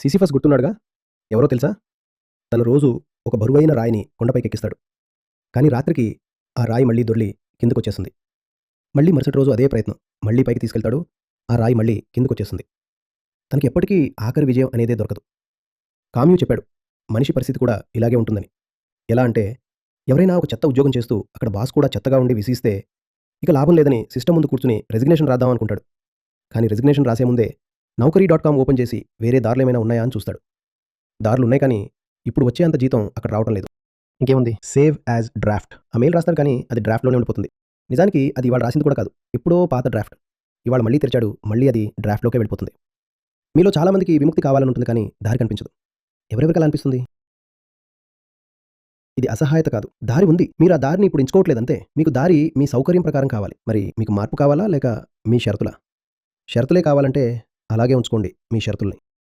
సిసిఫస్ గుర్తున్నాడుగా? ఎవరో తెలుసా? తను రోజు ఒక బరువైన రాయిని కొండపైకెక్కిస్తాడు. కానీ రాత్రికి ఆ రాయి మళ్ళీ దొర్లి కిందకొచ్చేస్తుంది. మళ్ళీ మరుసటి రోజు అదే ప్రయత్నం. మళ్ళీ పైకి తీసుకెళ్తాడు. ఆ రాయి మళ్ళీ కిందకొచ్చేస్తుంది. తనకి ఎప్పటికీ ఆఖరి విజయం అనేదే దొరకదు. కామ్యూ చెప్పాడు, మనిషి పరిస్థితి కూడా ఇలాగే ఉంటుందని. ఎలా అంటే, ఎవరైనా ఒక చెత్త ఉద్యోగం చేస్తూ అక్కడ బాస్ కూడా చెత్తగా ఉండి విసిగిస్తే ఇక లాభం లేదని సిస్టమ్ ముందు కూర్చుని రెసిగ్నేషన్ రాద్దాం అనుకుంటాడు. కానీ రెసిగ్నేషన్ రాసే ముందే నౌకరీ.com ఓపెన్ చేసి వేరే దారులేమైనా ఉన్నాయా అని చూస్తాడు. దారులున్నాయి, కానీ ఇప్పుడు వచ్చే అంత జీతం అక్కడ రావటం లేదు. ఇంకేముంది, సేవ్ యాజ్ డ్రాఫ్ట్. ఆ మెయిల్ రాస్తాడు, కానీ అది డ్రాఫ్ట్లోనే ఉండిపోతుంది. నిజానికి అది ఇవాళ రాసింది కూడా కాదు, ఎప్పుడో పాత డ్రాఫ్ట్. ఇవాళ మళ్ళీ తెరిచాడు, మళ్ళీ అది డ్రాఫ్ట్లోకే వెళ్ళిపోతుంది. మీలో చాలామందికి విముక్తి కావాలని ఉంటుంది, కానీ దారి కనిపించదు. ఎవరెవరికి అలా అనిపిస్తుంది? ఇది అసహాయత కాదు, దారి ఉంది. మీరు ఆ దారిని ఇప్పుడు ఎంచుకోవట్లేదంతే. మీకు దారి మీ సౌకర్యం ప్రకారం కావాలి. మరి మీకు మార్పు కావాలా, లేక మీ షరతులా? షరతులే కావాలంటే అలాగే ఉంచుకోండి మీ షరతుల్ని.